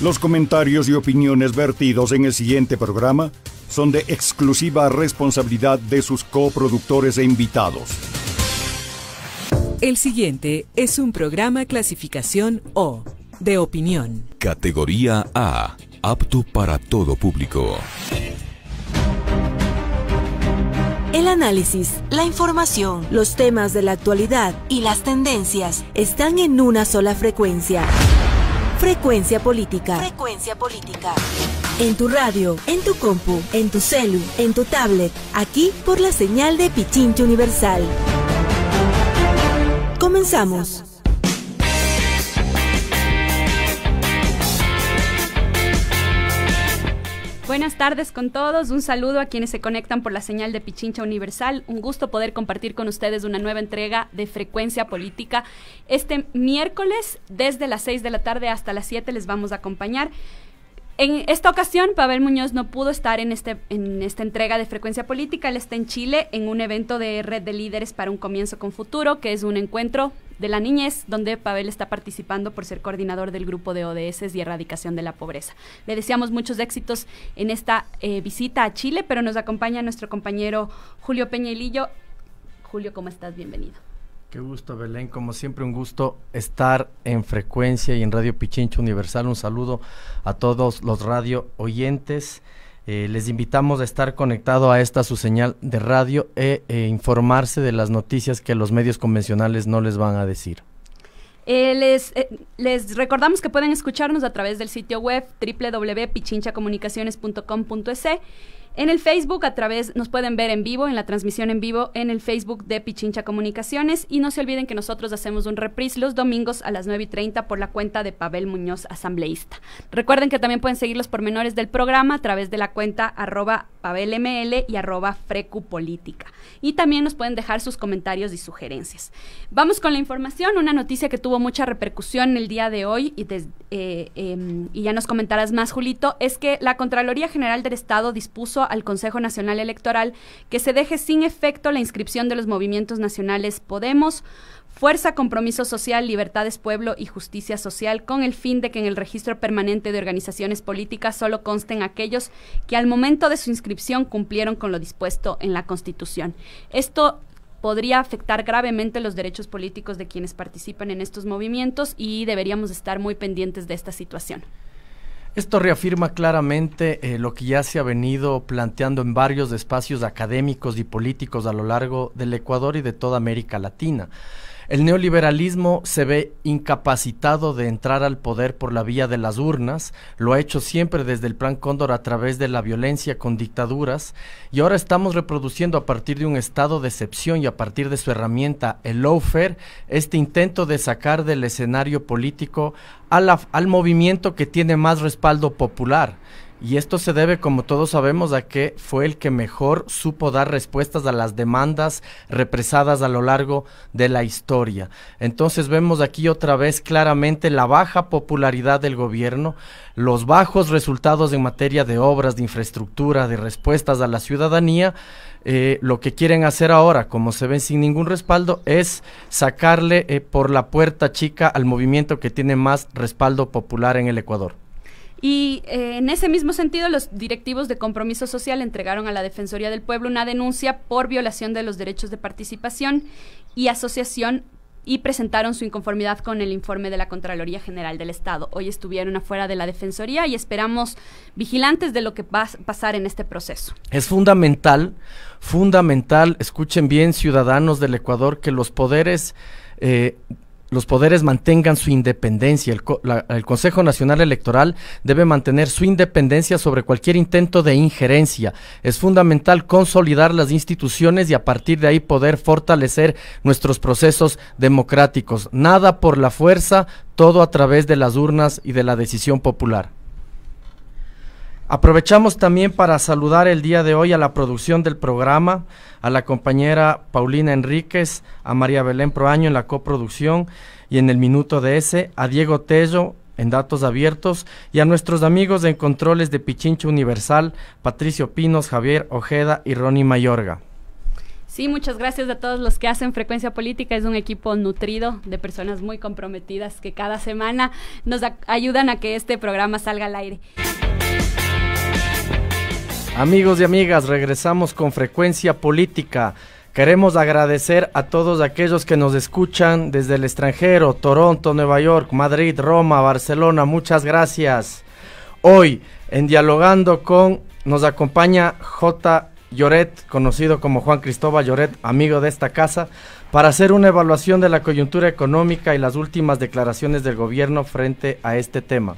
Los comentarios y opiniones vertidos en el siguiente programa son de exclusiva responsabilidad de sus coproductores e invitados. El siguiente es un programa clasificación O, de opinión. Categoría A, apto para todo público. El análisis, la información, los temas de la actualidad y las tendencias están en una sola frecuencia. Frecuencia Política. Frecuencia Política. En tu radio, en tu compu, en tu celu, en tu tablet, aquí por la señal de Pichincha Universal. Comenzamos. Buenas tardes con todos, un saludo a quienes se conectan por la señal de Pichincha Universal, un gusto poder compartir con ustedes una nueva entrega de Frecuencia Política. Este miércoles, desde las 6 de la tarde hasta las 7 les vamos a acompañar. En esta ocasión, Pavel Muñoz no pudo estar en esta entrega de Frecuencia Política. Él está en Chile en un evento de Red de Líderes para un Comienzo con Futuro, que es un encuentro de la niñez, donde Pavel está participando por ser coordinador del grupo de ODS y erradicación de la pobreza. Le deseamos muchos éxitos en esta visita a Chile, pero nos acompaña nuestro compañero Julio Peñailillo. Julio, ¿cómo estás? Bienvenido. Qué gusto, Belén, como siempre un gusto estar en Frecuencia y en Radio Pichincha Universal. Un saludo a todos los radio oyentes. Les invitamos a estar conectado a esta su señal de radio e informarse de las noticias que los medios convencionales no les van a decir. Les recordamos que pueden escucharnos a través del sitio web www.pichinchacomunicaciones.com.es. En el Facebook, nos pueden ver en vivo, en la transmisión en vivo, en el Facebook de Pichincha Comunicaciones. Y no se olviden que nosotros hacemos un reprise los domingos a las 9:30 por la cuenta de Pavel Muñoz, asambleísta. Recuerden que también pueden seguir los pormenores del programa a través de la cuenta @PavelML y @FrecuPolítica. Y también nos pueden dejar sus comentarios y sugerencias. Vamos con la información, una noticia que tuvo mucha repercusión el día de hoy, y ya nos comentarás más, Julito, es que la Contraloría General del Estado dispuso al Consejo Nacional Electoral que se deje sin efecto la inscripción de los movimientos nacionales Podemos, Fuerza, Compromiso Social, Libertades Pueblo y Justicia Social, con el fin de que en el registro permanente de organizaciones políticas solo consten aquellos que al momento de su inscripción cumplieron con lo dispuesto en la Constitución. Esto podría afectar gravemente los derechos políticos de quienes participan en estos movimientos y deberíamos estar muy pendientes de esta situación. Esto reafirma claramente lo que ya se ha venido planteando en varios espacios académicos y políticos a lo largo del Ecuador y de toda América Latina. El neoliberalismo se ve incapacitado de entrar al poder por la vía de las urnas, lo ha hecho siempre desde el Plan Cóndor a través de la violencia con dictaduras, y ahora estamos reproduciendo a partir de un estado de excepción y a partir de su herramienta, el lawfare, este intento de sacar del escenario político al movimiento que tiene más respaldo popular. Y esto se debe, como todos sabemos, a que fue el que mejor supo dar respuestas a las demandas represadas a lo largo de la historia. Entonces vemos aquí otra vez claramente la baja popularidad del gobierno, los bajos resultados en materia de obras, de infraestructura, de respuestas a la ciudadanía. Lo que quieren hacer ahora, como se ven sin ningún respaldo, es sacarle por la puerta chica al movimiento que tiene más respaldo popular en el Ecuador. Y en ese mismo sentido, los directivos de Compromiso Social entregaron a la Defensoría del Pueblo una denuncia por violación de los derechos de participación y asociación y presentaron su inconformidad con el informe de la Contraloría General del Estado. Hoy estuvieron afuera de la Defensoría y esperamos vigilantes de lo que va a pasar en este proceso. Es fundamental, escuchen bien, ciudadanos del Ecuador, que los poderes mantengan su independencia. El Consejo Nacional Electoral debe mantener su independencia sobre cualquier intento de injerencia. Es fundamental consolidar las instituciones y a partir de ahí poder fortalecer nuestros procesos democráticos. Nada por la fuerza, todo a través de las urnas y de la decisión popular. Aprovechamos también para saludar el día de hoy a la producción del programa, a la compañera Paulina Enríquez, a María Belén Proaño en la coproducción y en el Minuto de ese, a Diego Tello en Datos Abiertos y a nuestros amigos en Controles de Pichincha Universal, Patricio Pinos, Javier Ojeda y Ronnie Mayorga. Sí, muchas gracias a todos los que hacen Frecuencia Política. Es un equipo nutrido de personas muy comprometidas que cada semana nos ayudan a que este programa salga al aire. Amigos y amigas, regresamos con Frecuencia Política. Queremos agradecer a todos aquellos que nos escuchan desde el extranjero, Toronto, Nueva York, Madrid, Roma, Barcelona. Muchas gracias. Hoy, en Dialogando con, nos acompaña J. Lloret, conocido como Juan Cristóbal Lloret, amigo de esta casa, para hacer una evaluación de la coyuntura económica y las últimas declaraciones del gobierno frente a este tema.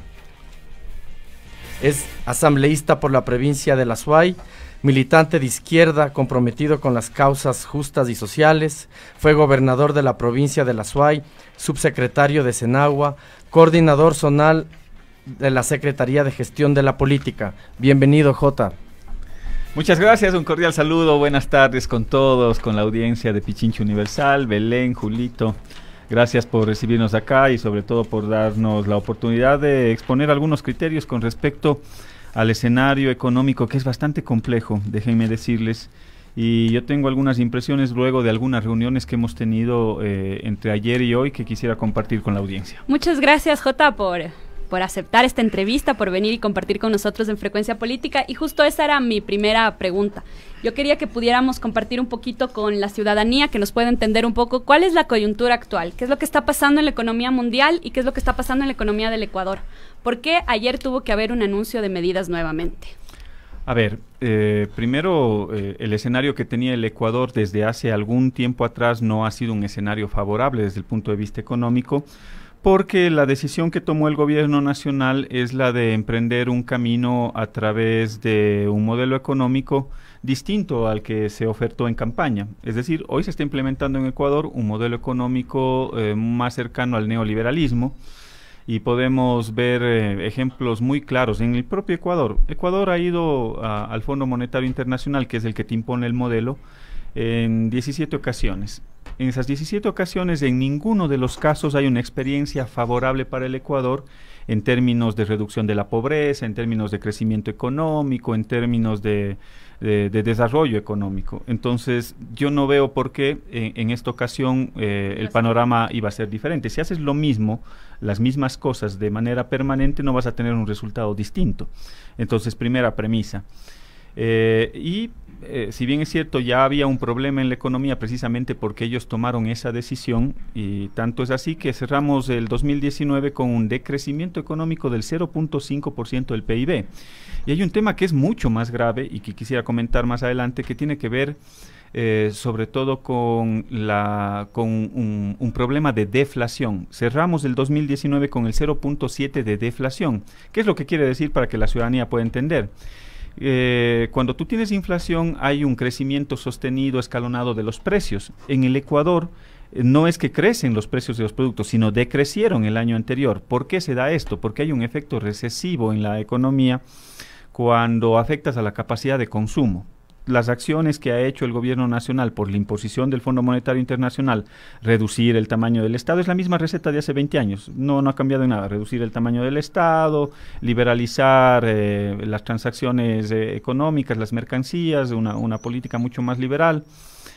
Es asambleísta por la provincia de La Suay, militante de izquierda comprometido con las causas justas y sociales, fue gobernador de la provincia de La Suay, subsecretario de Senagua, coordinador zonal de la Secretaría de Gestión de la Política. Bienvenido, Jota. Muchas gracias, un cordial saludo, buenas tardes con todos, con la audiencia de Pichincha Universal, Belén, Julito. Gracias por recibirnos acá y sobre todo por darnos la oportunidad de exponer algunos criterios con respecto al escenario económico, que es bastante complejo, déjenme decirles. Y yo tengo algunas impresiones luego de algunas reuniones que hemos tenido entre ayer y hoy que quisiera compartir con la audiencia. Muchas gracias, Jota, por aceptar esta entrevista, por venir y compartir con nosotros en Frecuencia Política. Y justo esa era mi primera pregunta. Yo quería que pudiéramos compartir un poquito con la ciudadanía, que nos pueda entender un poco cuál es la coyuntura actual, qué es lo que está pasando en la economía mundial y qué es lo que está pasando en la economía del Ecuador. ¿Por qué ayer tuvo que haber un anuncio de medidas nuevamente? A ver, primero el escenario que tenía el Ecuador desde hace algún tiempo atrás no ha sido un escenario favorable desde el punto de vista económico, porque la decisión que tomó el gobierno nacional es la de emprender un camino a través de un modelo económico distinto al que se ofertó en campaña. Es decir, hoy se está implementando en Ecuador un modelo económico más cercano al neoliberalismo y podemos ver ejemplos muy claros en el propio Ecuador. Ecuador ha ido al Fondo Monetario Internacional, que es el que te impone el modelo, en 17 ocasiones. En esas 17 ocasiones, en ninguno de los casos hay una experiencia favorable para el Ecuador en términos de reducción de la pobreza, en términos de crecimiento económico, en términos de desarrollo económico. Entonces, yo no veo por qué en esta ocasión el panorama iba a ser diferente. Si haces lo mismo, las mismas cosas de manera permanente, no vas a tener un resultado distinto. Entonces, primera premisa. Si bien es cierto, ya había un problema en la economía precisamente porque ellos tomaron esa decisión, y tanto es así que cerramos el 2019 con un decrecimiento económico del 0.5% del PIB. Y hay un tema que es mucho más grave y que quisiera comentar más adelante, que tiene que ver sobre todo con un problema de deflación. Cerramos el 2019 con el 0.7 de deflación. ¿Qué es lo que quiere decir para que la ciudadanía pueda entender? Cuando tú tienes inflación hay un crecimiento sostenido, escalonado de los precios. En el Ecuador no es que crecen los precios de los productos, sino decrecieron el año anterior. ¿Por qué se da esto? Porque hay un efecto recesivo en la economía cuando afectas a la capacidad de consumo. Las acciones que ha hecho el gobierno nacional por la imposición del Fondo Monetario Internacional, reducir el tamaño del Estado, es la misma receta de hace 20 años, no ha cambiado en nada. Reducir el tamaño del Estado, liberalizar las transacciones económicas, las mercancías, una política mucho más liberal.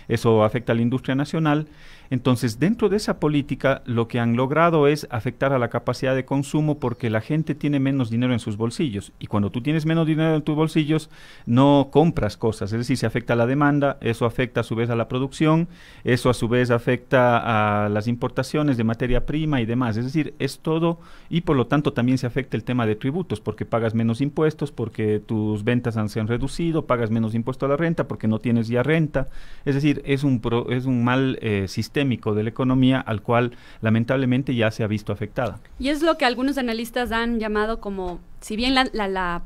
Eso afecta a la industria nacional. Entonces, dentro de esa política, lo que han logrado es afectar a la capacidad de consumo porque la gente tiene menos dinero en sus bolsillos. Y cuando tú tienes menos dinero en tus bolsillos, no compras cosas. Es decir, se afecta a la demanda, eso afecta a su vez a la producción, eso a su vez afecta a las importaciones de materia prima y demás. Es decir, es todo, y por lo tanto también se afecta el tema de tributos, porque pagas menos impuestos, porque tus ventas se han reducido, pagas menos impuesto a la renta, porque no tienes ya renta. Es decir, es un mal sistémico de la economía al cual lamentablemente ya se ha visto afectada. Y es lo que algunos analistas han llamado como, si bien la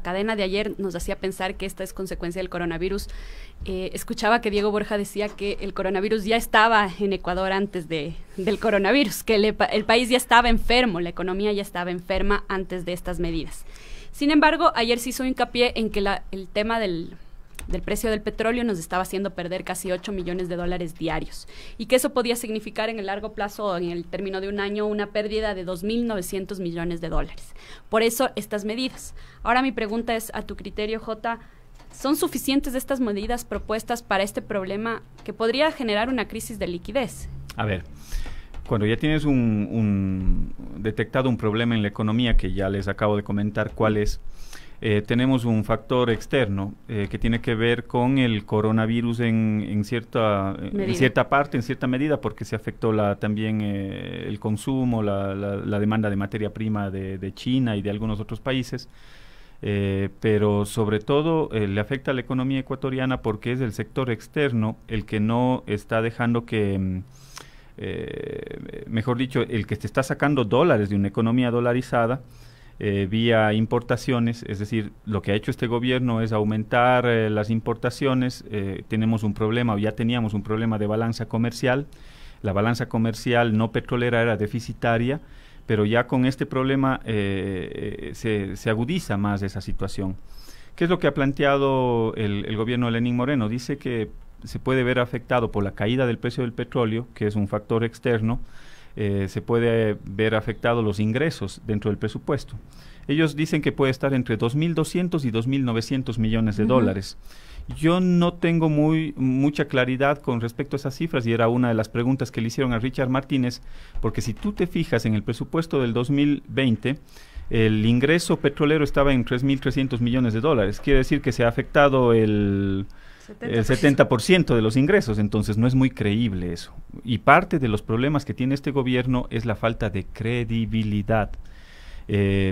cadena de ayer nos hacía pensar que esta es consecuencia del coronavirus, escuchaba que Diego Borja decía que el coronavirus ya estaba en Ecuador antes del coronavirus, que el país ya estaba enfermo, la economía ya estaba enferma antes de estas medidas. Sin embargo, ayer se hizo hincapié en que el tema del precio del petróleo nos estaba haciendo perder casi $8 millones diarios, y que eso podía significar en el largo plazo, en el término de un año, una pérdida de $2.900 millones. Por eso estas medidas. Ahora mi pregunta es, a tu criterio, Jota, ¿Son suficientes estas medidas propuestas para este problema que podría generar una crisis de liquidez? A ver, cuando ya tienes detectado un problema en la economía, que ya les acabo de comentar cuál es, tenemos un factor externo que tiene que ver con el coronavirus en cierta parte, en cierta medida, porque se afectó también el consumo, la demanda de materia prima de China y de algunos otros países. Pero sobre todo le afecta a la economía ecuatoriana porque es el sector externo el que no está dejando que, mejor dicho, el que te está sacando dólares de una economía dolarizada vía importaciones. Es decir, lo que ha hecho este gobierno es aumentar las importaciones. Tenemos un problema, o ya teníamos un problema de balanza comercial. La balanza comercial no petrolera era deficitaria, pero ya con este problema se agudiza más esa situación. ¿Qué es lo que ha planteado el gobierno de Lenín Moreno? Dice que se puede ver afectado por la caída del precio del petróleo, que es un factor externo, se puede ver afectado los ingresos dentro del presupuesto. Ellos dicen que puede estar entre 2.200 y 2.900 millones de dólares. Yo no tengo mucha claridad con respecto a esas cifras, y era una de las preguntas que le hicieron a Richard Martínez, porque si tú te fijas en el presupuesto del 2020, el ingreso petrolero estaba en 3.300 millones de dólares. Quiere decir que se ha afectado el 70% de los ingresos, entonces no es muy creíble eso. Y parte de los problemas que tiene este gobierno es la falta de credibilidad.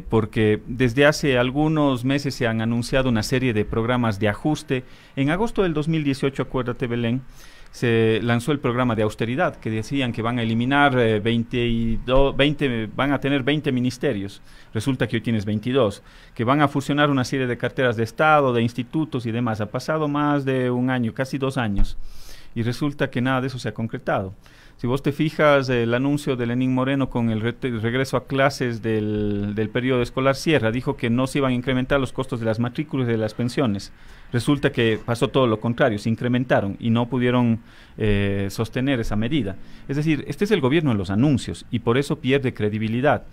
Porque desde hace algunos meses se han anunciado una serie de programas de ajuste. En agosto del 2018, acuérdate, Belén, se lanzó el programa de austeridad, que decían que van a eliminar 20, van a tener 20 ministerios. Resulta que hoy tienes 22, que van a fusionar una serie de carteras de Estado, de institutos y demás. Ha pasado más de un año, casi 2 años, y resulta que nada de eso se ha concretado. Si vos te fijas, el anuncio de Lenín Moreno con el regreso a clases del periodo escolar cierra, dijo que no se iban a incrementar los costos de las matrículas y de las pensiones. Resulta que pasó todo lo contrario, se incrementaron y no pudieron sostener esa medida. Es decir, este es el gobierno de los anuncios y por eso pierde credibilidad.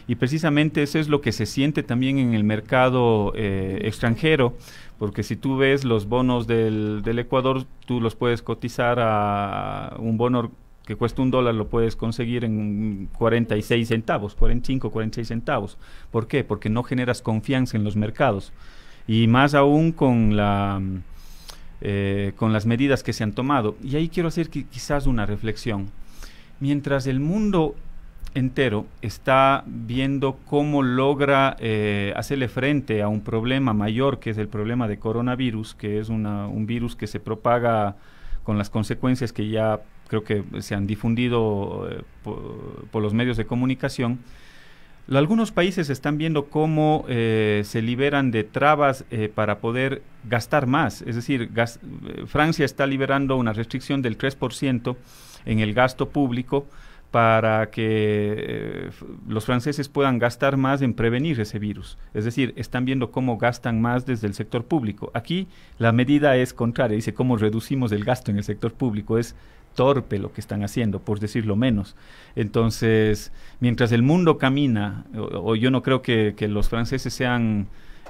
Y precisamente eso es lo que se siente también en el mercado extranjero, porque si tú ves los bonos del Ecuador, tú los puedes cotizar a un bono que cuesta $1, lo puedes conseguir en 46 centavos, 45, 46 centavos. ¿Por qué? Porque no generas confianza en los mercados. Y más aún con las medidas que se han tomado. Y ahí quiero hacer quizás una reflexión. Mientras el mundo entero está viendo cómo logra hacerle frente a un problema mayor, que es el problema de coronavirus, que es un virus que se propaga con las consecuencias que ya creo que se han difundido por los medios de comunicación. Algunos países están viendo cómo se liberan de trabas para poder gastar más. Es decir, Francia está liberando una restricción del 3% en el gasto público para que los franceses puedan gastar más en prevenir ese virus. Es decir, están viendo cómo gastan más desde el sector público. Aquí la medida es contraria, dice cómo reducimos el gasto en el sector público. Es torpe lo que están haciendo, por decirlo menos. Entonces, mientras el mundo camina, o yo no creo que los franceses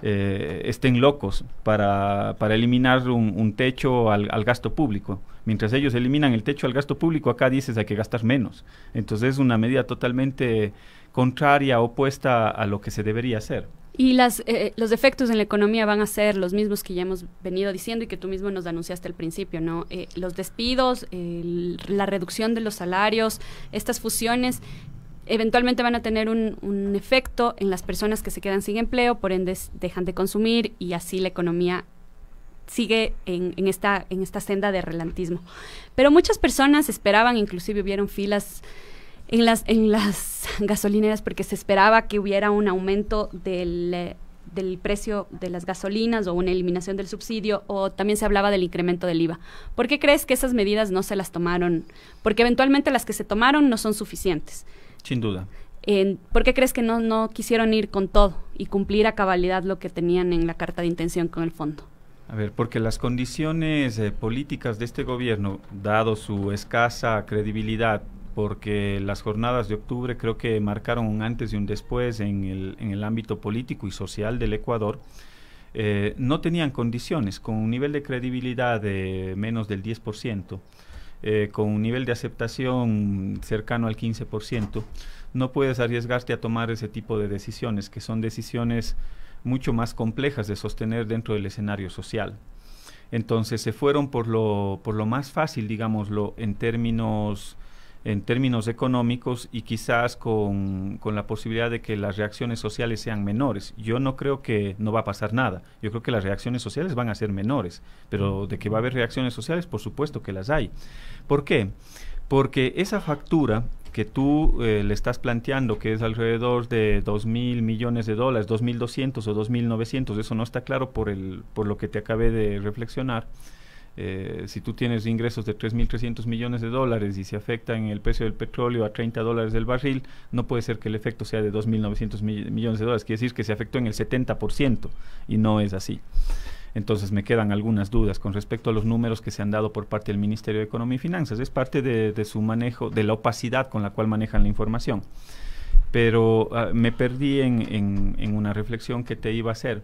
estén locos para eliminar un techo al gasto público. Mientras ellos eliminan el techo al gasto público, acá dices hay que gastar menos. Entonces es una medida totalmente contraria, opuesta a lo que se debería hacer. Y los efectos en la economía van a ser los mismos que ya hemos venido diciendo y que tú mismo nos anunciaste al principio, ¿no? Los despidos, la reducción de los salarios, estas fusiones eventualmente van a tener un efecto en las personas que se quedan sin empleo, por ende dejan de consumir y así la economía sigue en esta senda de relantismo. Pero muchas personas esperaban, inclusive hubieron filas en las gasolineras porque se esperaba que hubiera un aumento del precio de las gasolinas o una eliminación del subsidio, o también se hablaba del incremento del IVA. ¿Por qué crees que esas medidas no se las tomaron? Porque eventualmente las que se tomaron no son suficientes. Sin duda. ¿Por qué crees que no quisieron ir con todo y cumplir a cabalidad lo que tenían en la carta de intención con el fondo? A ver, porque las condiciones políticas de este gobierno, dado su escasa credibilidad, porque las jornadas de octubre creo que marcaron un antes y un después en el ámbito político y social del Ecuador, no tenían condiciones, con un nivel de credibilidad de menos del 10%, con un nivel de aceptación cercano al 15%, no puedes arriesgarte a tomar ese tipo de decisiones, que son decisiones mucho más complejas de sostener dentro del escenario social. Entonces se fueron por lo más fácil, digámoslo, en términos económicos, y quizás con la posibilidad de que las reacciones sociales sean menores. Yo no creo que no va a pasar nada. Yo creo que las reacciones sociales van a ser menores, pero de que va a haber reacciones sociales, por supuesto que las hay. ¿Por qué? Porque esa factura que tú le estás planteando, que es alrededor de 2.000 millones de dólares, 2.200 o 2.900, eso no está claro por lo que te acabé de reflexionar. Si tú tienes ingresos de 3.300 millones de dólares y se afecta en el precio del petróleo a $30 del barril, no puede ser que el efecto sea de 2.900 millones de dólares, quiere decir que se afectó en el 70%, y no es así. Entonces me quedan algunas dudas con respecto a los números que se han dado por parte del Ministerio de Economía y Finanzas. Es parte de su manejo, de la opacidad con la cual manejan la información. Pero me perdí en una reflexión que te iba a hacer.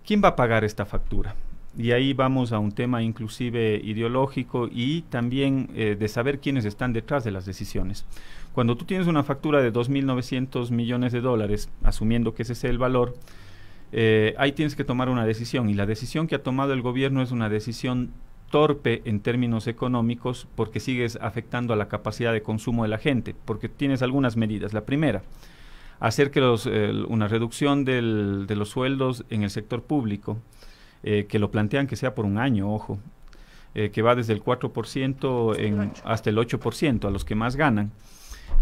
¿Quién va a pagar esta factura? Y ahí vamos a un tema inclusive ideológico y también de saber quiénes están detrás de las decisiones. Cuando tú tienes una factura de 2.900 millones de dólares, asumiendo que ese sea el valor, ahí tienes que tomar una decisión, y la decisión que ha tomado el gobierno es una decisión torpe en términos económicos, porque sigues afectando a la capacidad de consumo de la gente, porque tienes algunas medidas. La primera, hacer que una reducción de los sueldos en el sector público, que lo plantean que sea por un año, ojo, que va desde el 4% hasta el 8% a los que más ganan.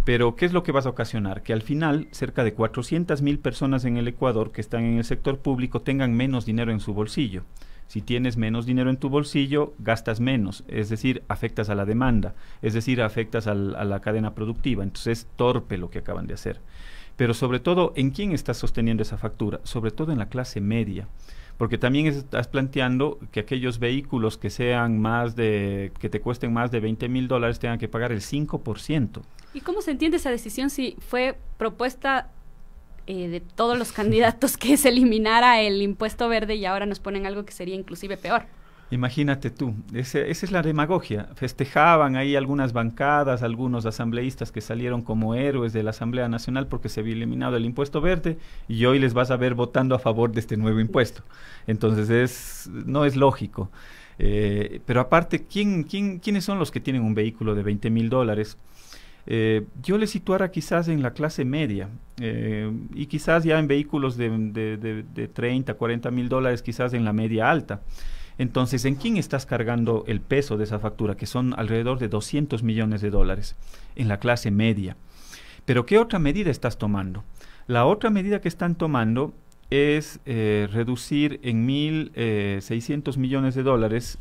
Pero, ¿qué es lo que vas a ocasionar? Que al final, cerca de 400.000 personas en el Ecuador que están en el sector público tengan menos dinero en su bolsillo. Si tienes menos dinero en tu bolsillo, gastas menos, es decir, afectas a la demanda, es decir, afectas a la cadena productiva. Entonces, es torpe lo que acaban de hacer. Pero sobre todo, ¿en quién estás sosteniendo esa factura? Sobre todo en la clase media. Porque también estás planteando que aquellos vehículos que te cuesten más de $20.000 tengan que pagar el 5%. ¿Y cómo se entiende esa decisión si fue propuesta de todos los candidatos que se eliminara el impuesto verde y ahora nos ponen algo que sería inclusive peor? Imagínate tú, esa es la demagogia. Festejaban ahí algunas bancadas, algunos asambleístas que salieron como héroes de la Asamblea Nacional porque se había eliminado el impuesto verde, y hoy les vas a ver votando a favor de este nuevo impuesto. Entonces no es lógico. Pero aparte, ¿quiénes son los que tienen un vehículo de $20.000? Yo les situara quizás en la clase media, y quizás ya en vehículos de $30.000, $40.000, quizás en la media alta. Entonces, ¿en quién estás cargando el peso de esa factura? Que son alrededor de $200 millones. En la clase media. Pero, ¿qué otra medida estás tomando? La otra medida que están tomando es reducir en $1.600 millones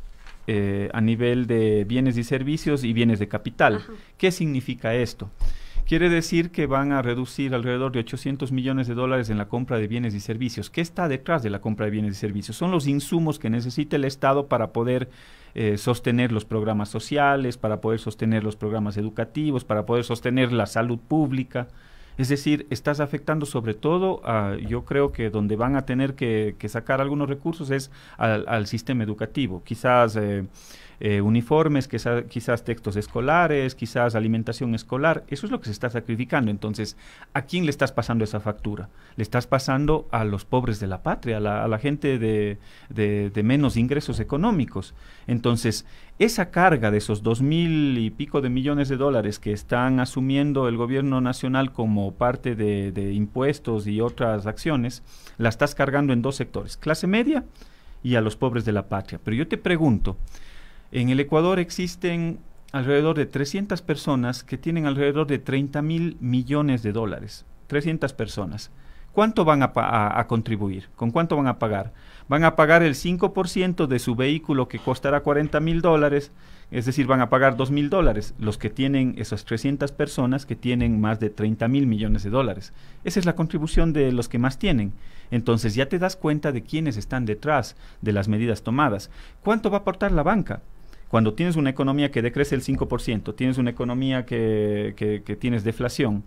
a nivel de bienes y servicios y bienes de capital. Ajá. ¿Qué significa esto? Quiere decir que van a reducir alrededor de $800 millones en la compra de bienes y servicios. ¿Qué está detrás de la compra de bienes y servicios? Son los insumos que necesita el Estado para poder sostener los programas sociales, para poder sostener los programas educativos, para poder sostener la salud pública. Es decir, estás afectando sobre todo yo creo que donde van a tener que sacar algunos recursos es al sistema educativo. Quizás uniformes, quizás textos escolares, quizás alimentación escolar. Eso es lo que se está sacrificando. Entonces, ¿a quién le estás pasando esa factura? Le estás pasando a los pobres de la patria, a la gente de menos ingresos económicos. Entonces, esa carga de esos 2.000 y pico de millones de dólares que están asumiendo el gobierno nacional como parte de impuestos y otras acciones, la estás cargando en dos sectores, clase media y a los pobres de la patria. Pero yo te pregunto, en el Ecuador existen alrededor de 300 personas que tienen alrededor de $30.000 millones. 300 personas. ¿Cuánto van a contribuir? ¿Con cuánto van a pagar? Van a pagar el 5% de su vehículo que costará $40.000, es decir, van a pagar $2.000, los que tienen esas 300 personas que tienen más de $30.000 millones. Esa es la contribución de los que más tienen. Entonces ya te das cuenta de quiénes están detrás de las medidas tomadas. ¿Cuánto va a aportar la banca? Cuando tienes una economía que decrece el 5%, tienes una economía que tienes deflación,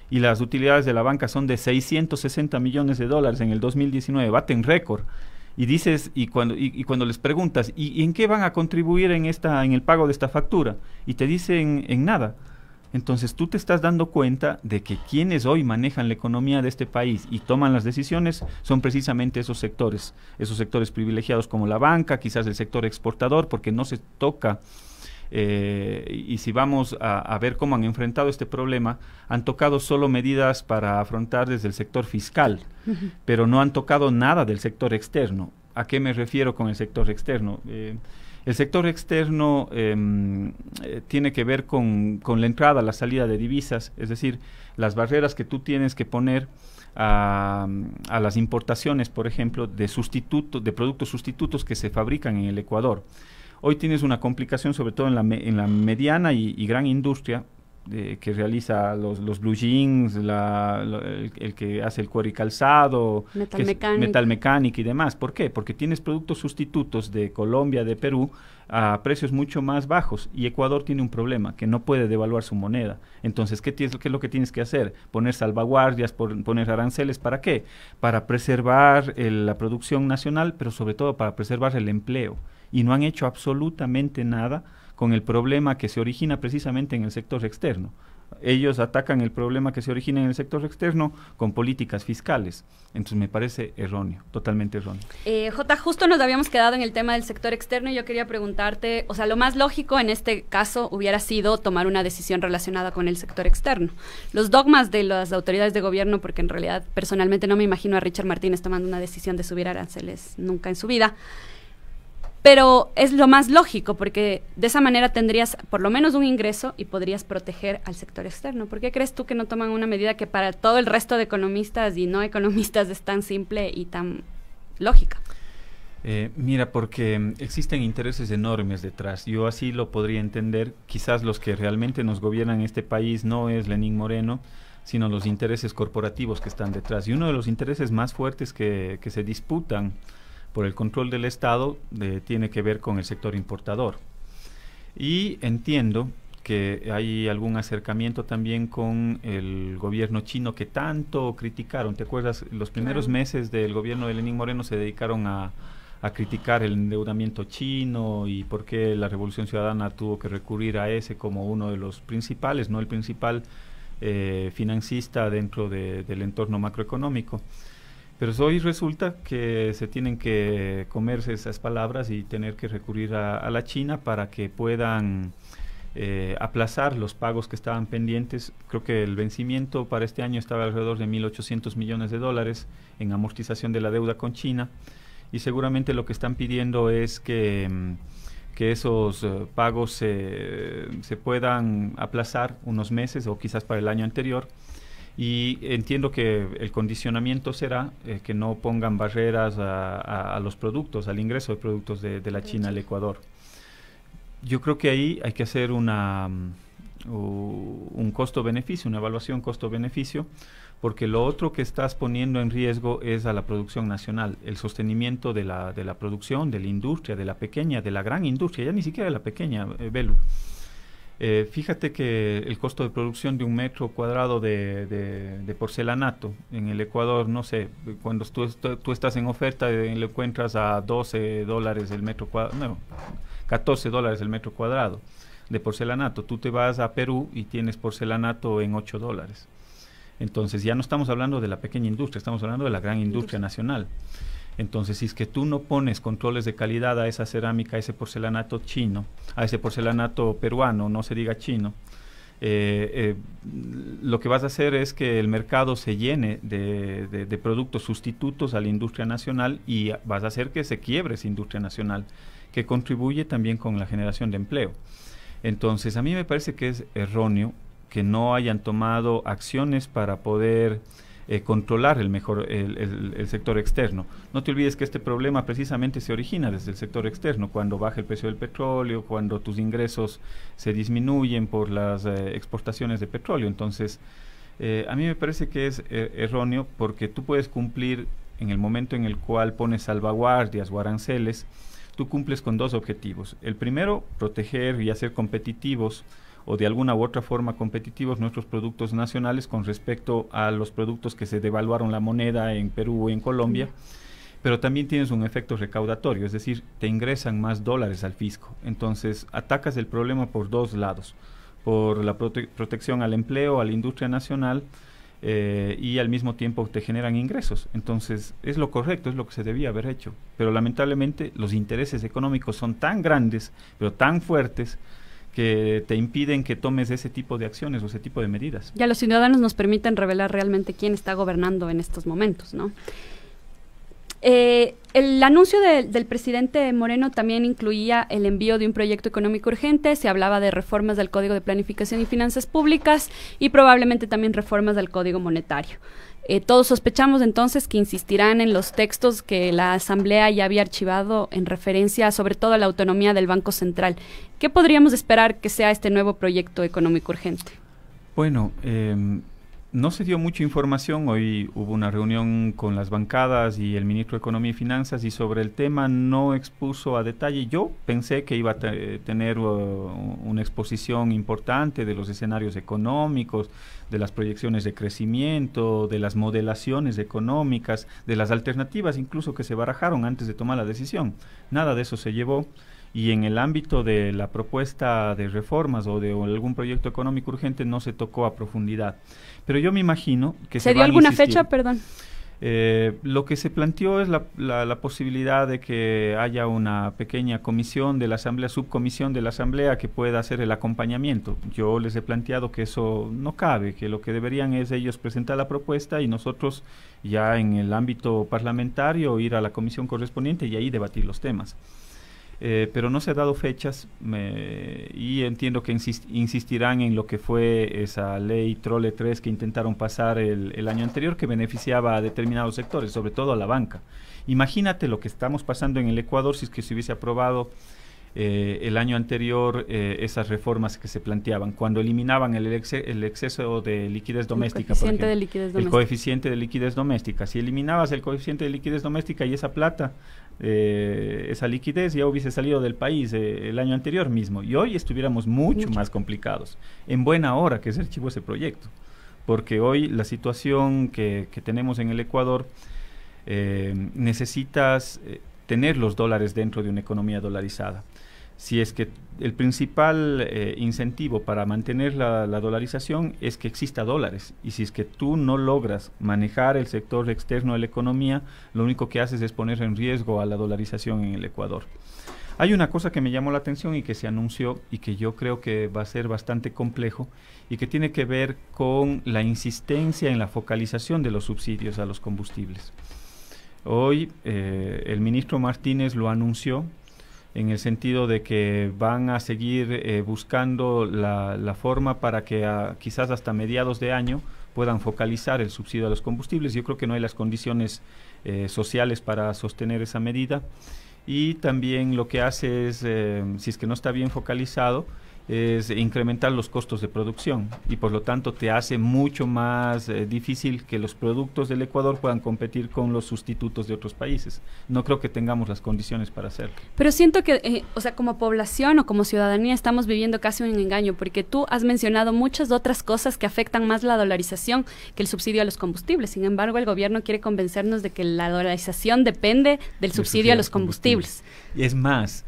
y las utilidades de la banca son de $660 millones en el 2019, baten récord. Y dices, y cuando les preguntas, ¿y en qué van a contribuir en el pago de esta factura? Y te dicen en nada. Entonces tú te estás dando cuenta de que quienes hoy manejan la economía de este país y toman las decisiones son precisamente esos sectores privilegiados como la banca, quizás el sector exportador, porque no se toca. Y si vamos a ver cómo han enfrentado este problema, han tocado solo medidas para afrontar desde el sector fiscal, pero no han tocado nada del sector externo. ¿A qué me refiero con el sector externo? El sector externo tiene que ver con la entrada, la salida de divisas, es decir, las barreras que tú tienes que poner a las importaciones, por ejemplo, de productos sustitutos que se fabrican en el Ecuador. Hoy tienes una complicación, sobre todo en la mediana y gran industria que realiza los blue jeans, el que hace el cuero y calzado, metal mecánico y demás. ¿Por qué? Porque tienes productos sustitutos de Colombia, de Perú, a precios mucho más bajos, y Ecuador tiene un problema, que no puede devaluar su moneda. Entonces, ¿qué es lo que tienes que hacer? Poner salvaguardias, poner aranceles, ¿para qué? Para preservar la producción nacional, pero sobre todo para preservar el empleo. Y no han hecho absolutamente nada con el problema que se origina precisamente en el sector externo. Ellos atacan el problema que se origina en el sector externo con políticas fiscales. Entonces me parece erróneo, totalmente erróneo. Jota, justo nos habíamos quedado en el tema del sector externo y yo quería preguntarte, o sea, lo más lógico en este caso hubiera sido tomar una decisión relacionada con el sector externo. Los dogmas de las autoridades de gobierno, porque en realidad personalmente no me imagino a Richard Martínez tomando una decisión de subir aranceles nunca en su vida, pero es lo más lógico, porque de esa manera tendrías por lo menos un ingreso y podrías proteger al sector externo. ¿Por qué crees tú que no toman una medida que para todo el resto de economistas y no economistas es tan simple y tan lógica? Mira, porque existen intereses enormes detrás. Yo así lo podría entender. Quizás los que realmente nos gobiernan este país no es Lenín Moreno, sino los intereses corporativos que están detrás. Y uno de los intereses más fuertes que se disputan por el control del Estado tiene que ver con el sector importador. Y entiendo que hay algún acercamiento también con el gobierno chino que tanto criticaron. ¿Te acuerdas? Los primeros meses del gobierno de Lenín Moreno se dedicaron a criticar el endeudamiento chino y por qué la Revolución Ciudadana tuvo que recurrir a ese como uno de los principales, no el principal financista dentro del entorno macroeconómico. Pero hoy resulta que se tienen que comerse esas palabras y tener que recurrir a la China para que puedan aplazar los pagos que estaban pendientes. Creo que el vencimiento para este año estaba alrededor de $1.800 millones en amortización de la deuda con China, y seguramente lo que están pidiendo es que esos pagos se puedan aplazar unos meses o quizás para el año anterior. Y entiendo que el condicionamiento será que no pongan barreras a los productos, al ingreso de productos de la China al Ecuador. Yo creo que ahí hay que hacer un costo-beneficio, una evaluación costo-beneficio, porque lo otro que estás poniendo en riesgo es a la producción nacional, el sostenimiento de la producción, de la industria, de la pequeña, de la gran industria, ya ni siquiera de la pequeña, Belu. Fíjate que el costo de producción de un metro cuadrado de porcelanato en el Ecuador, no sé, cuando tú estás en oferta lo encuentras a $12 el metro cuadrado, no, $14 el metro cuadrado de porcelanato. Tú te vas a Perú y tienes porcelanato en $8. Entonces ya no estamos hablando de la pequeña industria, estamos hablando de la gran industria nacional. Entonces, si es que tú no pones controles de calidad a esa cerámica, a ese porcelanato chino, a ese porcelanato peruano, no se diga chino, lo que vas a hacer es que el mercado se llene de productos sustitutos a la industria nacional, y vas a hacer que se quiebre esa industria nacional, que contribuye también con la generación de empleo. Entonces, a mí me parece que es erróneo que no hayan tomado acciones para poder controlar el sector externo. No te olvides que este problema precisamente se origina desde el sector externo, cuando baja el precio del petróleo, cuando tus ingresos se disminuyen por las exportaciones de petróleo. Entonces, a mí me parece que es erróneo, porque tú puedes cumplir en el momento en el cual pones salvaguardias o aranceles, tú cumples con dos objetivos. El primero, proteger y hacer competitivos o de alguna u otra forma competitivos nuestros productos nacionales con respecto a los productos que se devaluaron la moneda en Perú o en Colombia. pero también tienes un efecto recaudatorio, es decir, te ingresan más dólares al fisco. Entonces, atacas el problema por dos lados, por la protección al empleo, a la industria nacional, y al mismo tiempo te generan ingresos. Entonces, es lo correcto, es lo que se debía haber hecho. Pero lamentablemente los intereses económicos son tan grandes, pero tan fuertes, que te impiden que tomes ese tipo de acciones o ese tipo de medidas. Ya los ciudadanos nos permiten revelar realmente quién está gobernando en estos momentos, ¿no? El anuncio del presidente Moreno también incluía el envío de un proyecto económico urgente, se hablaba de reformas del Código de Planificación y Finanzas Públicas y probablemente también reformas del Código Monetario. Todos sospechamos entonces que insistirán en los textos que la Asamblea ya había archivado en referencia sobre todo a la autonomía del Banco Central. ¿Qué podríamos esperar que sea este nuevo proyecto económico urgente? Bueno, no se dio mucha información. Hoy hubo una reunión con las bancadas y el ministro de Economía y Finanzas y sobre el tema no expuso a detalle. Yo pensé que iba a tener una exposición importante de los escenarios económicos, de las proyecciones de crecimiento, de las modelaciones económicas, de las alternativas incluso que se barajaron antes de tomar la decisión. Nada de eso se llevó. Y en el ámbito de la propuesta de reformas o de algún proyecto económico urgente no se tocó a profundidad. Pero yo me imagino que ¿Se dio alguna fecha, perdón? Lo que se planteó es la posibilidad de que haya una pequeña comisión de la Asamblea, subcomisión de la Asamblea que pueda hacer el acompañamiento. Yo les he planteado que eso no cabe, que lo que deberían es ellos presentar la propuesta y nosotros ya en el ámbito parlamentario ir a la comisión correspondiente y ahí debatir los temas. Pero no se ha dado fechas y entiendo que insistirán en lo que fue esa ley Trole 3 que intentaron pasar el año anterior, que beneficiaba a determinados sectores, sobre todo a la banca. Imagínate lo que estamos pasando en el Ecuador si es que se hubiese aprobado el año anterior esas reformas que se planteaban, cuando eliminaban el exceso de liquidez doméstica, por ejemplo, el coeficiente de liquidez doméstica. Si eliminabas el coeficiente de liquidez doméstica y esa plata, esa liquidez ya hubiese salido del país el año anterior mismo, y hoy estuviéramos mucho más complicados. En buena hora que se archivó ese proyecto, porque hoy la situación que tenemos en el Ecuador, necesitas tener los dólares dentro de una economía dolarizada. Si es que el principal incentivo para mantener la dolarización es que exista dólares, y si es que tú no logras manejar el sector externo de la economía, lo único que haces es poner en riesgo a la dolarización en el Ecuador. Hay una cosa que me llamó la atención y que se anunció y que yo creo que va a ser bastante complejo y que tiene que ver con la insistencia en la focalización de los subsidios a los combustibles. Hoy el ministro Martínez lo anunció en el sentido de que van a seguir buscando la forma para que quizás hasta mediados de año puedan focalizar el subsidio a los combustibles. Yo creo que no hay las condiciones sociales para sostener esa medida, y también lo que hace es, si es que no está bien focalizado, es incrementar los costos de producción, y por lo tanto te hace mucho más difícil que los productos del Ecuador puedan competir con los sustitutos de otros países. No creo que tengamos las condiciones para hacerlo. Pero siento que, o sea, como población o como ciudadanía estamos viviendo casi un engaño, porque tú has mencionado muchas otras cosas que afectan más la dolarización que el subsidio a los combustibles. Sin embargo, el gobierno quiere convencernos de que la dolarización depende del subsidio a los combustibles. Y es más,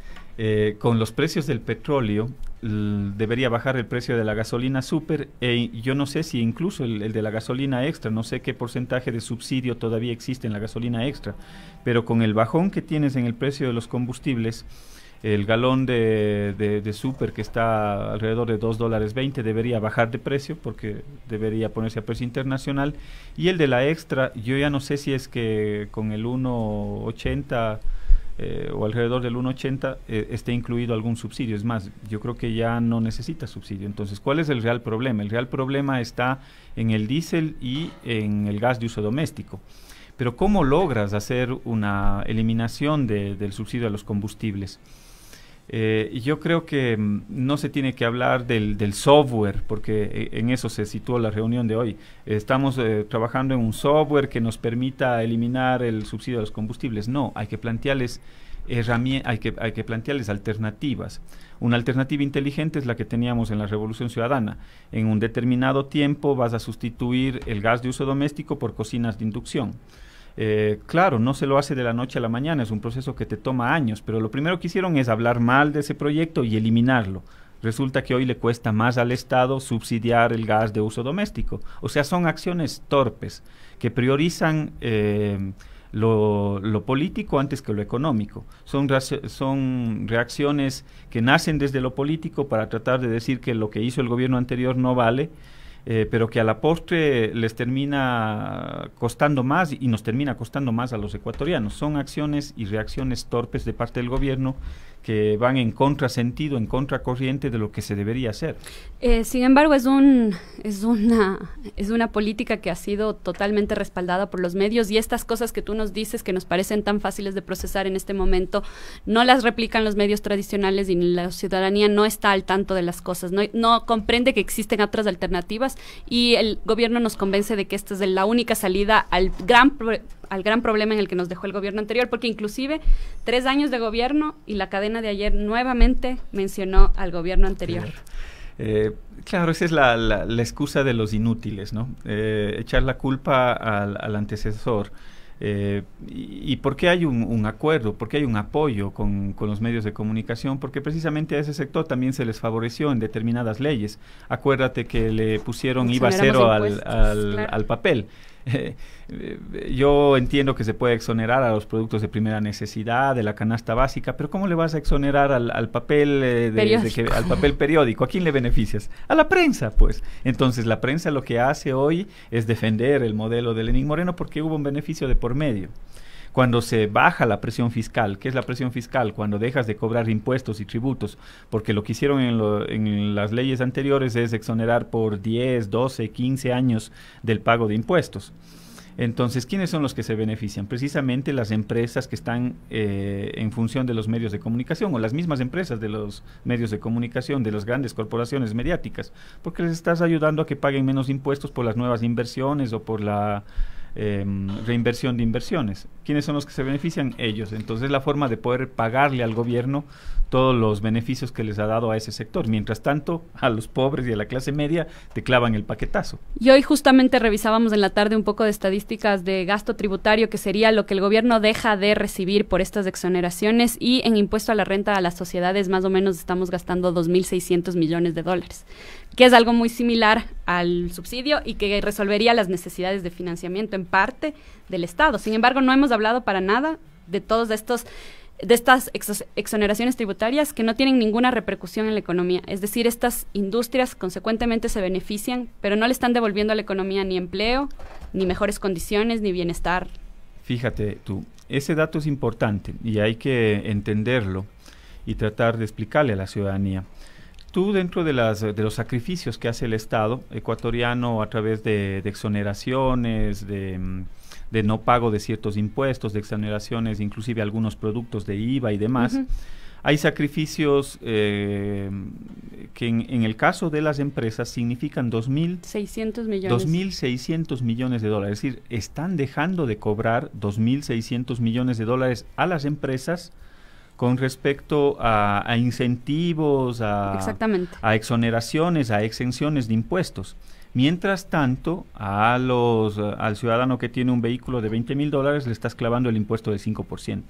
con los precios del petróleo, debería bajar el precio de la gasolina super, yo no sé si incluso el de la gasolina extra, no sé qué porcentaje de subsidio todavía existe en la gasolina extra, pero con el bajón que tienes en el precio de los combustibles, el galón de super, que está alrededor de $2.20, debería bajar de precio porque debería ponerse a precio internacional, y el de la extra, yo ya no sé si es que con el 1.80 o alrededor del 1.80 esté incluido algún subsidio. Es más, yo creo que ya no necesita subsidio. Entonces, ¿cuál es el real problema? El real problema está en el diésel y en el gas de uso doméstico. Pero ¿cómo logras hacer una eliminación del subsidio a los combustibles? Yo creo que no se tiene que hablar del software, porque en eso se situó la reunión de hoy. Estamos trabajando en un software que nos permita eliminar el subsidio a los combustibles. No, hay que plantearles hay que plantearles alternativas. Una alternativa inteligente es la que teníamos en la Revolución Ciudadana. En un determinado tiempo vas a sustituir el gas de uso doméstico por cocinas de inducción. Claro, no se lo hace de la noche a la mañana, es un proceso que te toma años, pero lo primero que hicieron es hablar mal de ese proyecto y eliminarlo. Resulta que hoy le cuesta más al Estado subsidiar el gas de uso doméstico. O sea, son acciones torpes que priorizan lo político antes que lo económico. Son reacciones que nacen desde lo político para tratar de decir que lo que hizo el gobierno anterior no vale, pero que a la postre les termina costando más y nos termina costando más a los ecuatorianos. Son acciones y reacciones torpes de parte del gobierno que van en contrasentido, en contracorriente de lo que se debería hacer. Sin embargo, es una política que ha sido totalmente respaldada por los medios, y estas cosas que tú nos dices que nos parecen tan fáciles de procesar en este momento, no las replican los medios tradicionales y la ciudadanía no está al tanto de las cosas, no comprende que existen otras alternativas, y el gobierno nos convence de que esta es la única salida al gran problema en el que nos dejó el gobierno anterior, porque inclusive 3 años de gobierno y la cadena de ayer nuevamente mencionó al gobierno anterior. Claro, esa es la excusa de los inútiles, ¿no? Echar la culpa al antecesor. ¿Y por qué hay un acuerdo? ¿Por qué hay un apoyo con los medios de comunicación? Porque precisamente a ese sector también se les favoreció en determinadas leyes. Acuérdate que le pusieron IVA cero al papel. Yo entiendo que se puede exonerar a los productos de primera necesidad, de la canasta básica, pero ¿cómo le vas a exonerar al papel al papel periódico? ¿A quién le beneficias? A la prensa, pues. Entonces la prensa lo que hace hoy es defender el modelo de Lenín Moreno porque hubo un beneficio de por medio. Cuando se baja la presión fiscal, ¿qué es la presión fiscal? Cuando dejas de cobrar impuestos y tributos, porque lo que hicieron en las leyes anteriores es exonerar por 10, 12, 15 años del pago de impuestos. Entonces, ¿quiénes son los que se benefician? Precisamente las empresas que están en función de los medios de comunicación, o las mismas empresas de los medios de comunicación, de las grandes corporaciones mediáticas, porque les estás ayudando a que paguen menos impuestos por las nuevas inversiones o por la reinversión de inversiones. ¿Quiénes son los que se benefician? Ellos. Entonces, la forma de poder pagarle al gobierno todos los beneficios que les ha dado a ese sector. Mientras tanto, a los pobres y a la clase media te clavan el paquetazo. Y hoy justamente revisábamos en la tarde un poco de estadísticas de gasto tributario, que sería lo que el gobierno deja de recibir por estas exoneraciones, y en impuesto a la renta a las sociedades más o menos estamos gastando 2.600 millones de dólares, que es algo muy similar al subsidio y que resolvería las necesidades de financiamiento en parte del Estado. Sin embargo, no hemos hablado para nada de todos estas exoneraciones tributarias que no tienen ninguna repercusión en la economía. Es decir, estas industrias consecuentemente se benefician, pero no le están devolviendo a la economía ni empleo, ni mejores condiciones, ni bienestar. Fíjate tú, ese dato es importante y hay que entenderlo y tratar de explicarle a la ciudadanía. Tú, dentro de los sacrificios que hace el Estado ecuatoriano a través de exoneraciones, de no pago de ciertos impuestos, de exoneraciones, inclusive algunos productos de IVA y demás, hay sacrificios que en el caso de las empresas significan 2.600 millones de dólares. Es decir, están dejando de cobrar 2.600 millones de dólares a las empresas con respecto a incentivos, a exoneraciones, a exenciones de impuestos. Mientras tanto, al ciudadano que tiene un vehículo de $20,000 le estás clavando el impuesto del 5%.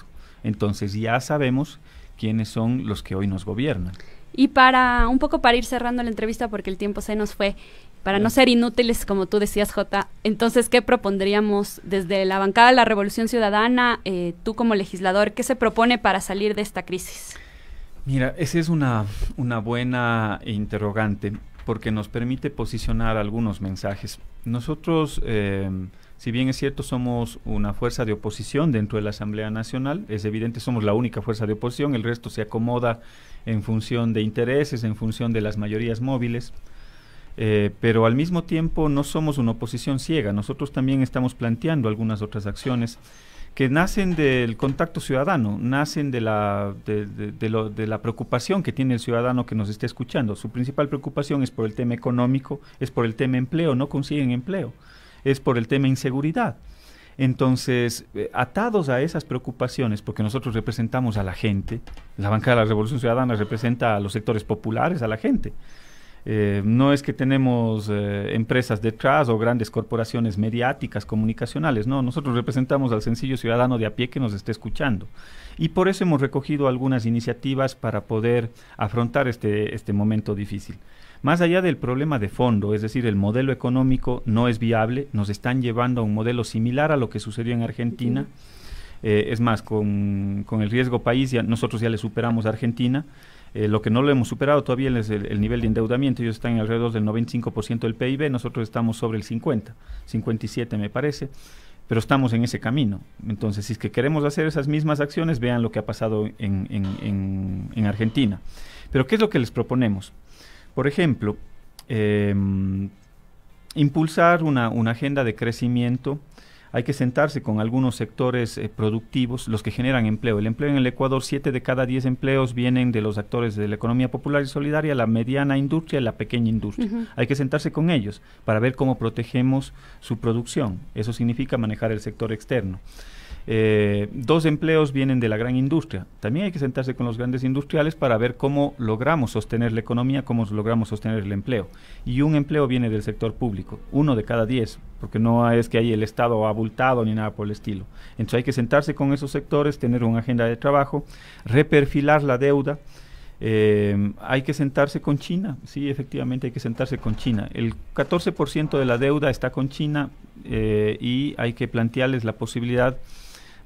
Entonces ya sabemos quiénes son los que hoy nos gobiernan. Y para ir cerrando la entrevista, porque el tiempo se nos fue, para no ser inútiles, como tú decías, Jota, entonces, ¿qué propondríamos desde la bancada de la Revolución Ciudadana, tú como legislador, qué se propone para salir de esta crisis? Mira, esa es una buena interrogante, porque nos permite posicionar algunos mensajes. Nosotros, si bien es cierto, somos una fuerza de oposición dentro de la Asamblea Nacional, es evidente, somos la única fuerza de oposición, el resto se acomoda en función de intereses, en función de las mayorías móviles, pero al mismo tiempo no somos una oposición ciega. Nosotros también estamos planteando algunas otras acciones que nacen del contacto ciudadano, nacen de la preocupación que tiene el ciudadano que nos esté escuchando. Su principal preocupación es por el tema económico, es por el tema empleo, no consiguen empleo, es por el tema inseguridad. Entonces, atados a esas preocupaciones, porque nosotros representamos a la gente, la bancada de la Revolución Ciudadana representa a los sectores populares, a la gente. No es que tenemos empresas detrás o grandes corporaciones mediáticas, comunicacionales, no, nosotros representamos al sencillo ciudadano de a pie que nos esté escuchando. Y por eso hemos recogido algunas iniciativas para poder afrontar este momento difícil. Más allá del problema de fondo, es decir, el modelo económico no es viable, nos están llevando a un modelo similar a lo que sucedió en Argentina. Es más, con el riesgo país, nosotros ya le superamos a Argentina. Lo que no lo hemos superado todavía es el nivel de endeudamiento. Ellos están alrededor del 95% del PIB, nosotros estamos sobre el 57 me parece, pero estamos en ese camino. Entonces, si es que queremos hacer esas mismas acciones, vean lo que ha pasado en Argentina. Pero, ¿qué es lo que les proponemos? Por ejemplo, impulsar una agenda de crecimiento. Hay que sentarse con algunos sectores productivos, los que generan empleo. El empleo en el Ecuador, 7 de cada 10 empleos vienen de los actores de la economía popular y solidaria, la mediana industria y la pequeña industria. Hay que sentarse con ellos para ver cómo protegemos su producción. Eso significa manejar el sector externo. 2 empleos vienen de la gran industria. También hay que sentarse con los grandes industriales para ver cómo logramos sostener la economía, cómo logramos sostener el empleo. Y 1 empleo viene del sector público, 1 de cada 10, porque no es que ahí el Estado abultado ni nada por el estilo. Entonces hay que sentarse con esos sectores, tener una agenda de trabajo, reperfilar la deuda. Hay que sentarse con China, sí, efectivamente hay que sentarse con China. El 14% de la deuda está con China y hay que plantearles la posibilidad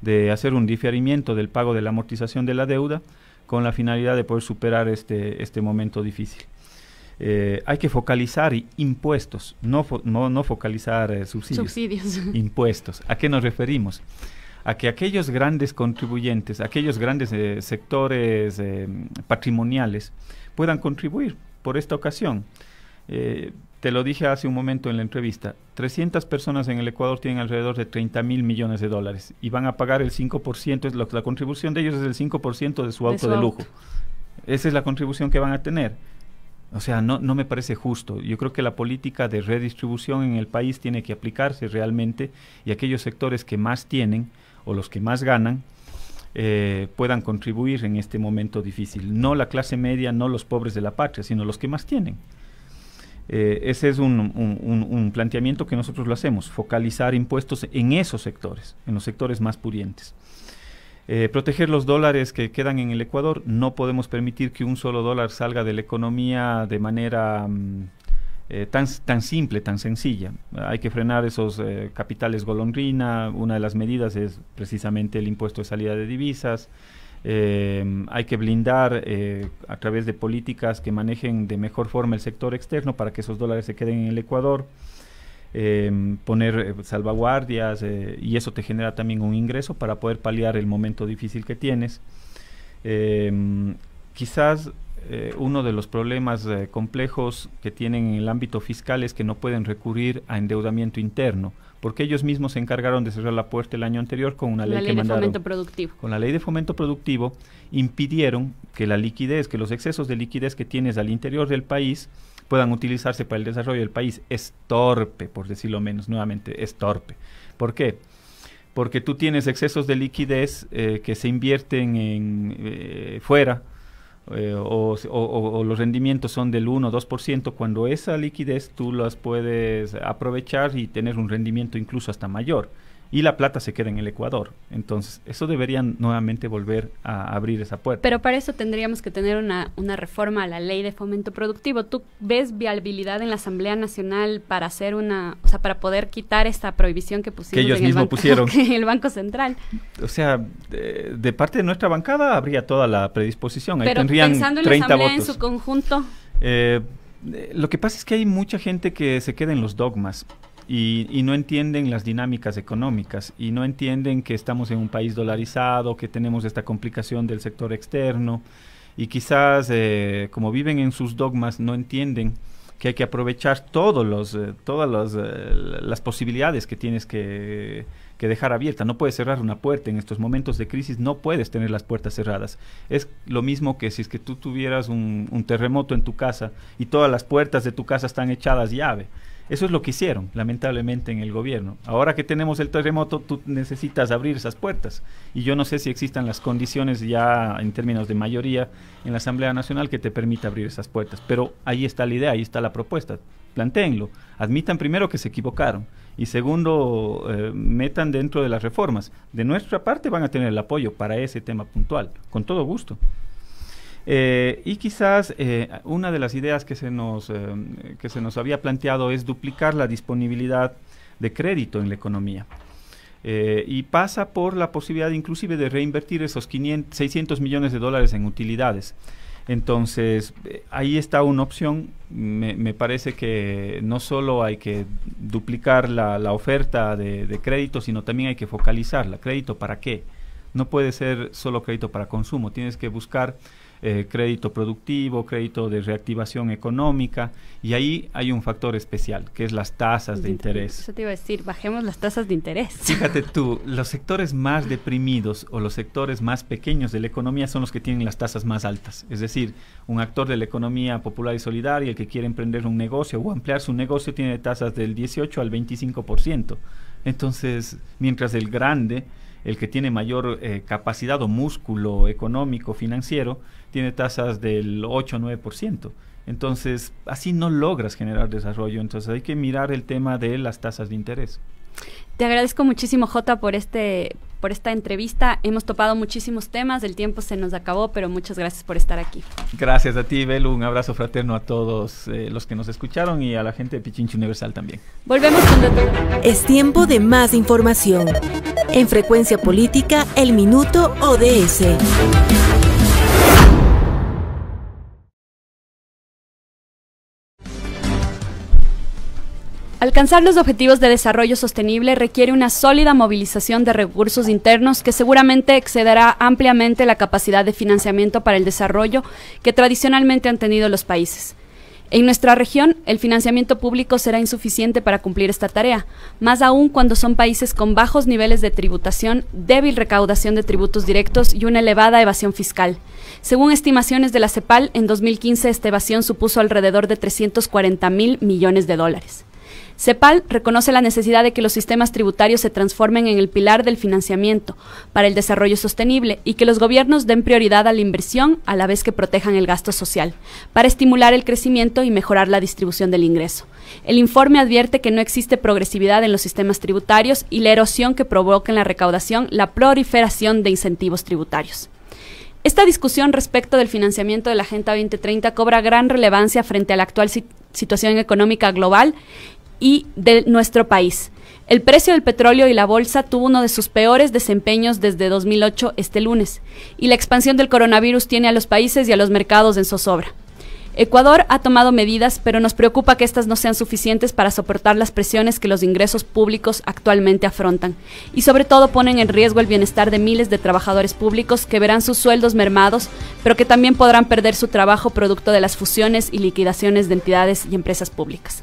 de hacer un diferimiento del pago de la amortización de la deuda con la finalidad de poder superar este momento difícil. Hay que focalizar impuestos, no focalizar subsidios. Impuestos. ¿A qué nos referimos? A que aquellos grandes contribuyentes, aquellos grandes sectores patrimoniales puedan contribuir por esta ocasión. Te lo dije hace un momento en la entrevista, 300 personas en el Ecuador tienen alrededor de 30.000 millones de dólares y van a pagar el 5%, la contribución de ellos es el 5% de su auto de lujo. Esa es la contribución que van a tener. O sea, no me parece justo. Yo creo que la política de redistribución en el país tiene que aplicarse realmente y aquellos sectores que más tienen o los que más ganan puedan contribuir en este momento difícil. No la clase media, no los pobres de la patria, sino los que más tienen. Ese es un planteamiento que nosotros lo hacemos, focalizar impuestos en esos sectores, en los sectores más pudientes. Proteger los dólares que quedan en el Ecuador. No podemos permitir que un solo dólar salga de la economía de manera tan simple, tan sencilla. Hay que frenar esos capitales golondrina. Una de las medidas es precisamente el impuesto de salida de divisas. Hay que blindar a través de políticas que manejen de mejor forma el sector externo para que esos dólares se queden en el Ecuador, poner salvaguardias y eso te genera también un ingreso para poder paliar el momento difícil que tienes. Quizás uno de los problemas complejos que tienen en el ámbito fiscal es que no pueden recurrir a endeudamiento interno, porque ellos mismos se encargaron de cerrar la puerta el año anterior con una ley que mandaron. La ley de fomento productivo. Con la ley de fomento productivo impidieron que la liquidez, que los excesos de liquidez que tienes al interior del país puedan utilizarse para el desarrollo del país. Es torpe, por decirlo menos, nuevamente, es torpe. ¿Por qué? Porque tú tienes excesos de liquidez que se invierten en fuera, o los rendimientos son del 1 o 2%, cuando esa liquidez tú las puedes aprovechar y tener un rendimiento incluso hasta mayor. Y la plata se queda en el Ecuador. Entonces, eso deberían nuevamente volver a abrir esa puerta. Pero para eso tendríamos que tener una reforma a la ley de fomento productivo. ¿Tú ves viabilidad en la Asamblea Nacional para hacer para poder quitar esta prohibición que pusieron que ellos mismos pusieron en el Banco Central? O sea, de parte de nuestra bancada habría toda la predisposición. Pero ahí tendrían pensando en 30 la Asamblea votos. en su conjunto. Lo que pasa es que hay mucha gente que se queda en los dogmas. Y no entienden las dinámicas económicas y no entienden que estamos en un país dolarizado, que tenemos esta complicación del sector externo y quizás como viven en sus dogmas no entienden que hay que aprovechar todas las posibilidades que tienes que dejar abierta. No puedes cerrar una puerta en estos momentos de crisis, no puedes tener las puertas cerradas. Es lo mismo que si es que tú tuvieras un terremoto en tu casa y todas las puertas de tu casa están echadas llave. Eso es lo que hicieron, lamentablemente, en el gobierno. Ahora que tenemos el terremoto, tú necesitas abrir esas puertas. Y yo no sé si existan las condiciones ya en términos de mayoría en la Asamblea Nacional que te permita abrir esas puertas. Pero ahí está la idea, ahí está la propuesta. Plantéenlo. Admitan primero que se equivocaron. Y segundo, metan dentro de las reformas. De nuestra parte van a tener el apoyo para ese tema puntual, con todo gusto. Y quizás una de las ideas que se nos había planteado es duplicar la disponibilidad de crédito en la economía. Y pasa por la posibilidad inclusive de reinvertir esos 600 millones de dólares en utilidades. Entonces, ahí está una opción. Me parece que no solo hay que duplicar la oferta de crédito, sino también hay que focalizarla. ¿Crédito para qué? No puede ser solo crédito para consumo. Tienes que buscar crédito productivo, crédito de reactivación económica, y ahí hay un factor especial, que es las tasas de interés. Eso te iba a decir, bajemos las tasas de interés. Fíjate tú, los sectores más deprimidos o los sectores más pequeños de la economía son los que tienen las tasas más altas. Es decir, un actor de la economía popular y solidaria, el que quiere emprender un negocio o ampliar su negocio, tiene tasas del 18 al 25%. Entonces, mientras el grande, el que tiene mayor capacidad o músculo económico, financiero, tiene tasas del 8 o 9%. Entonces, así no logras generar desarrollo. Entonces, hay que mirar el tema de las tasas de interés. Te agradezco muchísimo, Jota, por esta entrevista. Hemos topado muchísimos temas, el tiempo se nos acabó, pero muchas gracias por estar aquí. Gracias a ti, Belu. Un abrazo fraterno a todos los que nos escucharon y a la gente de Pichincha Universal también. Volvemos con Es tiempo de más información. En Frecuencia Política, el Minuto ODS. Alcanzar los objetivos de desarrollo sostenible requiere una sólida movilización de recursos internos que seguramente excederá ampliamente la capacidad de financiamiento para el desarrollo que tradicionalmente han tenido los países. En nuestra región, el financiamiento público será insuficiente para cumplir esta tarea, más aún cuando son países con bajos niveles de tributación, débil recaudación de tributos directos y una elevada evasión fiscal. Según estimaciones de la CEPAL, en 2015 esta evasión supuso alrededor de 340.000 millones de dólares. CEPAL reconoce la necesidad de que los sistemas tributarios se transformen en el pilar del financiamiento para el desarrollo sostenible y que los gobiernos den prioridad a la inversión a la vez que protejan el gasto social, para estimular el crecimiento y mejorar la distribución del ingreso. El informe advierte que no existe progresividad en los sistemas tributarios y la erosión que provoca en la recaudación la proliferación de incentivos tributarios. Esta discusión respecto del financiamiento de la Agenda 2030 cobra gran relevancia frente a la actual situación económica global y de nuestro país. El precio del petróleo y la bolsa tuvo uno de sus peores desempeños desde 2008 este lunes, y la expansión del coronavirus tiene a los países y a los mercados en zozobra. Ecuador ha tomado medidas, pero nos preocupa que estas no sean suficientes para soportar las presiones que los ingresos públicos actualmente afrontan, y sobre todo ponen en riesgo el bienestar de miles de trabajadores públicos que verán sus sueldos mermados, pero que también podrán perder su trabajo producto de las fusiones y liquidaciones de entidades y empresas públicas.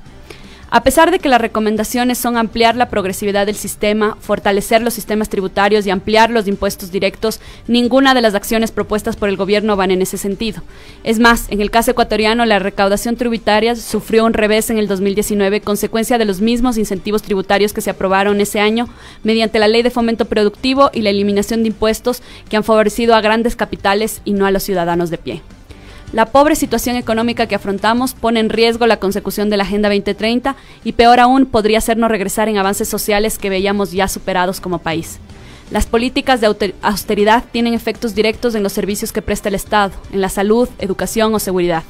A pesar de que las recomendaciones son ampliar la progresividad del sistema, fortalecer los sistemas tributarios y ampliar los impuestos directos, ninguna de las acciones propuestas por el gobierno van en ese sentido. Es más, en el caso ecuatoriano, la recaudación tributaria sufrió un revés en el 2019, consecuencia de los mismos incentivos tributarios que se aprobaron ese año mediante la Ley de Fomento Productivo y la eliminación de impuestos que han favorecido a grandes capitales y no a los ciudadanos de pie. La pobre situación económica que afrontamos pone en riesgo la consecución de la Agenda 2030 y peor aún podría hacernos regresar en avances sociales que veíamos ya superados como país. Las políticas de austeridad tienen efectos directos en los servicios que presta el Estado, en la salud, educación o seguridad.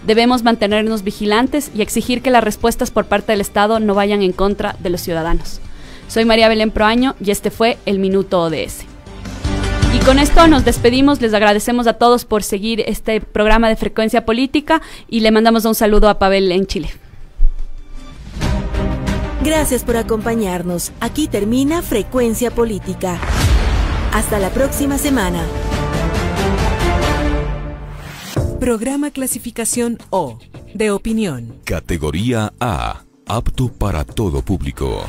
Debemos mantenernos vigilantes y exigir que las respuestas por parte del Estado no vayan en contra de los ciudadanos. Soy María Belén Proaño y este fue el Minuto ODS. Y con esto nos despedimos, les agradecemos a todos por seguir este programa de Frecuencia Política y le mandamos un saludo a Pavel en Chile. Gracias por acompañarnos. Aquí termina Frecuencia Política. Hasta la próxima semana. Programa clasificación O, de opinión. Categoría A, apto para todo público.